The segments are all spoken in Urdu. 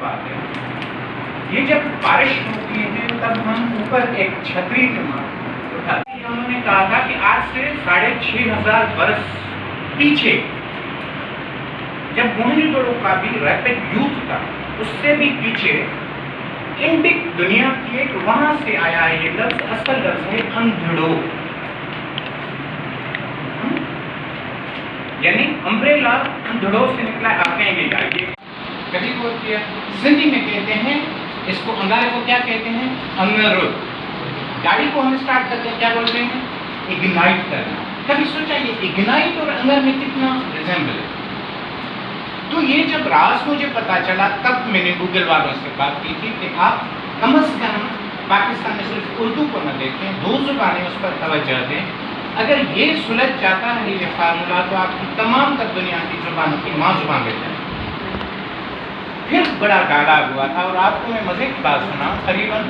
بات ہے، یہ جب بارش ہوتی ہے تب ہم اوپر ایک چھتری نما اٹھاتے ہیں۔ انہوں نے کہا تھا کہ آج سے 6500 برس پیچھے جب موہنجودڑو کا بھی ریپڈ یوتھ تھا، اس سے بھی پیچھے انڈک دنیا کی ایک وہاں سے آیا ہے یہ لفظ، اصل لفظ ہے اندھڑو، یعنی امبریلا اندھڑو سے نکلا ہے۔ آپ کہیں گے یہ کبھی بولتی ہے، سندھی میں کہتے ہیں اس کو، انگارے کو کیا کہتے ہیں؟ انگرود۔ گاڑی کو ہم اسٹارٹ کرتے ہیں کیا بولتے ہیں؟ اگنائٹ کرنا۔ کبھی سوچا یہ اگنائٹ اور انگر میں کتنا ریزمبل ہے؟ تو یہ جب راز مجھے پتا چلا تب میں نے گوگل والوں سے بات کی تھی کہ آپ کم از کم پاکستان میں صرف اردو کو نہ دیکھیں، 2 زبانیں اس پر توجہ دیں۔ اگر یہ سلجھ جاتا ہے یہ فارمولا تو آپ کی تمام تر دنیا کی زبانوں کی ماں زبان بن جائے۔ پھر بڑا ڈالا ہوا تھا، اور آپ کو میں مزے کی بات سناؤں، قریباً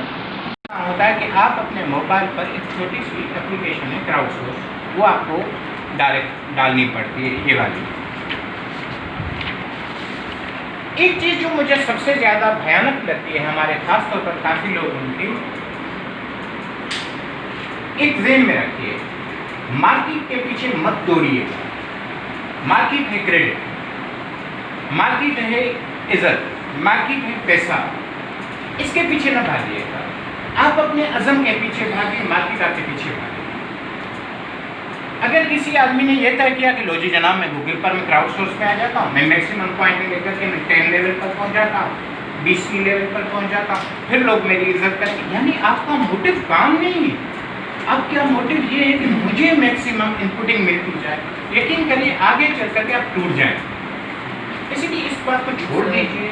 ہوتا ہے کہ آپ اپنے موبائل پر ایک چھوٹی سی اپلیکیشن ہے کراؤڈ سورس، وہ آپ کو ڈائریکٹ ڈالنی پڑتی ہے، یہ والی۔ ایک چیز جو مجھے سب سے زیادہ بھیانک لگتی ہے ہمارے خاص طور پر کافی لوگوں کی، ایک ذہن میں رکھیے، مارکیٹ کے پیچھے مت دوڑیے۔ مارکیٹ ہے کریڈٹ، مارکیٹ ہے عزت، مارکیٹ ہے پیسہ، اس کے پیچھے نہ بھاگیے گا۔ آپ اپنے عزم کے پیچھے بھاگیں، مارکیٹ آپ کے پیچھے بھاگے۔ اگر کسی آدمی نے یہ طے کیا کہ لو جی جناب میں گوگل پر میں کراؤڈ سورس پہ آ جاتا ہوں، میں میکسیمم پوائنٹ لے کر کے میں 10 لیول پر پہنچ جاتا ہوں، 20 لیول پر پہنچ جاتا ہوں، پھر لوگ میری عزت کریں گے، یعنی آپ کا موٹیو کام نہیں ہے۔ اب کیا موٹیو یہ ہے کہ مجھے میکسیمم انپوٹنگ ملتی جائے؟ یقین کریے آگے چل کر کے آپ ٹوٹ جائیں۔ اسی لیے اس بات کو چھوڑ دیجیے،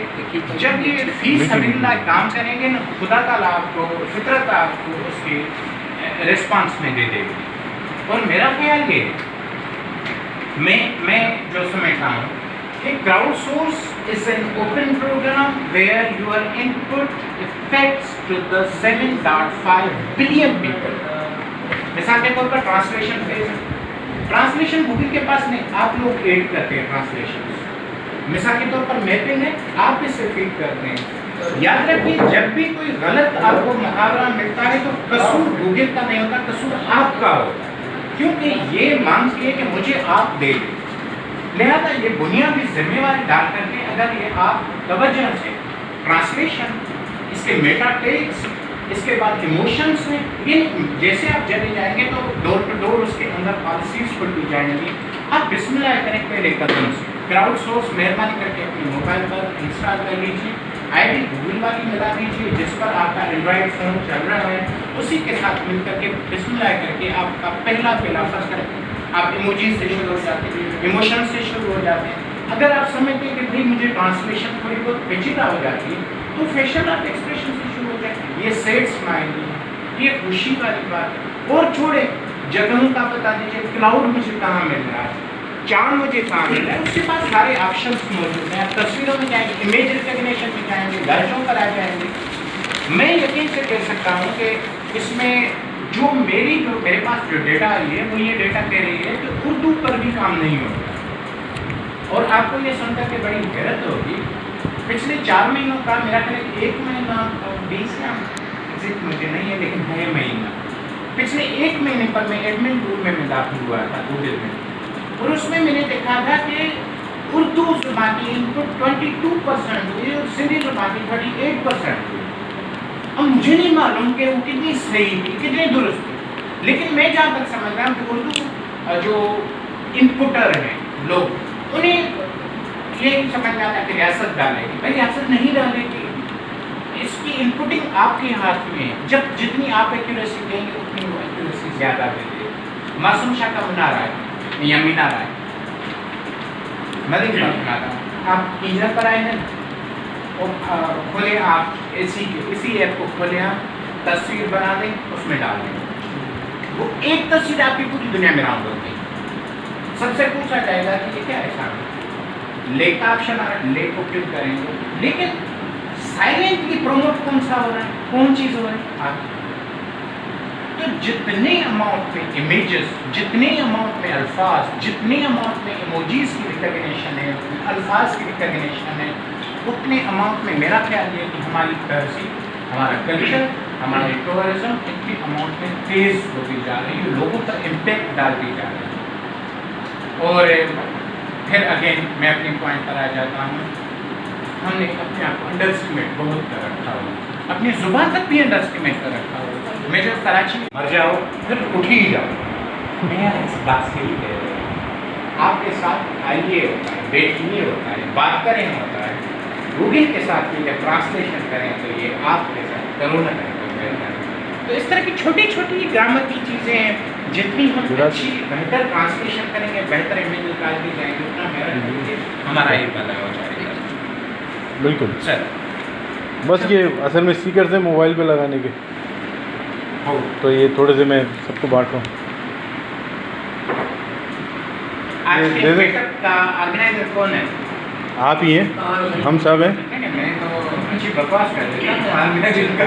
جب یہ فی سبیل اللہ کام کریں گے نا، خدا تعالیٰ آپ کو، فطرت آپ کو اس کی ریسپانس میں دے دے گی۔ اور میرا خیال یہ ہے، میں جو سمجھتا ہوں کہ crowd source is an open program where your input affects to the 7.5 billion people. مثال کے طور پر ٹرانسلیشن فیز، ٹرانسلیشن گوگل کے پاس نہیں، آپ لوگ ایڈ کرتے ہیں ٹرانسلیشن۔ مثال کے طور پر میپنگ ہے، آپ اس سے فیڈ کرتے ہیں۔ یاد رکھیے جب بھی کوئی غلط آپ کو محاورہ ملتا ہے تو قصور گوگل کا نہیں ہوتا، قصور آپ کا ہوتا ہے، کیونکہ یہ مانگتی ہے کہ مجھے آپ دے دیں۔ لہذا یہ بنیادی ذمہ داری ڈال کر کے اگر یہ آپ توجہ سے ٹرانسلیشن، اس کے میٹا ٹیکس، اس کے بعد ایموشنس میں، یہ جیسے آپ چلے جائیں گے تو ڈور ٹو ڈور اس کے اندر پالیسیز کھلتی جائیں گی۔ آپ بسم اللہ کریں پہلے قدم سے، کراؤڈ سورس مہربانی کر کے اپنے موبائل پر انسٹال کر لیجیے، آئی ڈی گوگل والی ملا دیجیے جس پر آپ کا اینڈرائڈ فون چل رہا ہے، اسی کے ساتھ مل کر کے بسم اللہ کر کے آپ کا پہلا فرض کریں، آپ ایموجیز سے شروع ہو جاتے ہیں، ایموشن سے شروع ہو جاتے ہیں۔ اگر آپ سمجھتے ہیں کہ بھائی مجھے ٹرانسلیشن تھوڑی بہت پیچیدہ ہو جاتی ہے تو فیشل آرٹ ایکسپریشن سے شروع ہو جائے، یہ سیڈ اسمائل، یہ خوشی والی بات ہے۔ اور چھوڑے جگہوں کا بتا دیجیے، کلاؤڈ مجھے کہاں مل رہا ہے، چاند مجھے کہاں مل رہا ہے، اس کے پاس سارے آپشنس موجود ہیں۔ آپ تصویروں میں جائیں گے، امیج ریکگنیشن میں جائیں گے، درجوں پر آ جائیں گے۔ میں یقین سے کہہ سکتا ہوں کہ اس میں جو میرے پاس جو ڈیٹا آئی ہے وہ یہ ڈیٹا کہہ رہی ہے کہ اردو پر بھی کام نہیں ہوتا۔ اور آپ کو یہ سن کر کے بڑی حیرت ہوگی، پچھلے 4 مہینوں کا میرا خیال 1 مہینہ 20 کا ایگزیکٹ مجھے نہیں ہے لیکن ہے مہینہ، پچھلے 1 مہینے پر میں ایڈمن ٹور میں داخل ہوا تھا گوگل میں، اور اس میں نے دیکھا تھا کہ اردو زبان کی انپٹ 22% ہوئی اور سندھی زبان کی 38% ہوئی۔ اب مجھے نہیں معلوم کہ وہ کتنی صحیح تھی، کتنی درست تھی، لیکن میں جہاں تک سمجھ رہا ہوں کہ اردو جو انپٹر ہیں لوگ، انہیں یہ سمجھ میں آتا ہے کہ ریاست ڈالے گی، بھائی ریاست نہیں ڈالے گی، اس کی انپٹنگ آپ کے ہاتھ میں ہے، جتنی آپ ایکوریسی دیں گے اتنی وہ ایکوریسی زیادہ دے دے۔ معصوم شاہ کا منا رہا ہے یا مینا رہا ہے، میں دیکھ بنا رہا ہوں، آپ انجن پر آئے ہیں اور کھولے، آپ اسی ایپ کو کھولے، آپ تصویر بنا دیں، اس میں ڈال دیں، وہ ایک تصویر آپ کی پوری دنیا میں راؤنڈ ہوتی ہے۔ سب سے پوچھا جائے گا کہ یہ کیا ہے صاحب، لے کا آپشن آ رہا ہے، لے کو کلک کریں گے، لیکن سائلنٹلی پروموٹ کون سا ہو رہا ہے، کون چیز ہو رہا ہے؟ تو جتنے اماؤنٹ میں امیجز، جتنے اماؤنٹ میں الفاظ، جتنے اماؤنٹ میں ایموجیز کی ریکگنیشن ہے، الفاظ کی ریکگنیشن ہے، اتنے اماؤنٹ میں میرا خیال یہ ہے کہ ہماری تہذیب، ہمارا کلچر، ہمارے ٹورزم اتنی اماؤنٹ میں تیز ہوتی جا رہی ہے، لوگوں پر امپیکٹ ڈالتی جا رہی ہے. اور پھر اگین میں اپنی پوائنٹ پر آ جاتا ہوں، ہم نے اپنے آپ کو انڈر اسٹیمیٹ بہت کر رکھا ہوا، اپنی زبان تک بھی انڈر اسٹیمیٹ کر رکھا ہوا. میں جب کراچی میں مر جاؤ پھر اٹھ ہی جاؤ، میں اس بات سے ہی کہہ رہا ہوں، آپ کے ساتھ آئیے ہوتا ہے، بیٹھیے ہوتا ہے، بات کریں ہوتا ہے، گوگل کے ساتھ بھی جب ٹرانسلیشن کریں تو یہ آپ کے ساتھ کرو نہ کریں تو بہتر ہے. تو اس طرح کی چھوٹی چھوٹی گرامر کی چیزیں ہیں، جتنی ہم اچھی بہتر ٹرانسلیشن کریں گے، بہتر امیج نکالتے جائیں گے، اتنا میرا ہمارا ہی بھلا ہو جائے گا. بالکل سر بس یہ اصل میں اسٹیکرز ہیں موبائل پہ لگانے کے، ہو تو یہ تھوڑے سے میں سب کو بانٹ رہا ہوں. آج دے کے دیں. میک اپ کا آرگنائزر کون ہے؟ آپ ہی ہیں، ہم سب ہیں. میں تو اچھی بکواس کر دیتا ہوں، آرگنائزر کا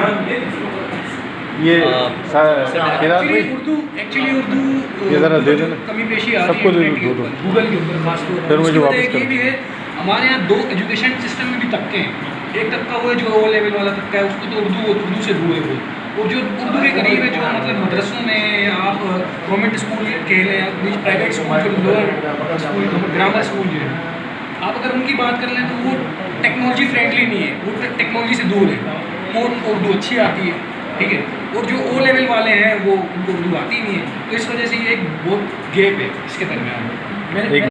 یہ خیرات بھائی ایکچولی اردو یہ ذرا دے دینا، کمی بیشی آ سب رہی کو ہے دے انٹرنیٹ کے دو. اوپر، گوگل کے اوپر خاص طور پھر پر. اس مجھے کی وجہ واپس ایک یہ بھی ہے، ہمارے یہاں دو ایجوکیشن سسٹم میں بھی طبقے ہیں. ایک طبقہ وہ ہے جو او لیول والا طبقہ ہے، اس کو تو اردو سے دور ہے وہ، اور جو اردو کے قریب ہے، جو مطلب مدرسوں میں آپ گورنمنٹ اسکول کہہ لیں یا پرائیویٹ اسکول، جو لوور اسکول گرامر اسکول جو ہے، آپ اگر ان کی بات کر لیں تو وہ ٹیکنالوجی فرینڈلی نہیں ہے، وہ ٹیکنالوجی سے دور ہے، اور اردو اچھی آتی ہے، ٹھیک ہے. اور جو او لیول والے ہیں وہ ان کو اردو آتی نہیں ہے، تو اس وجہ سے یہ ایک بہت گیپ ہے اس کے درمیان. ایک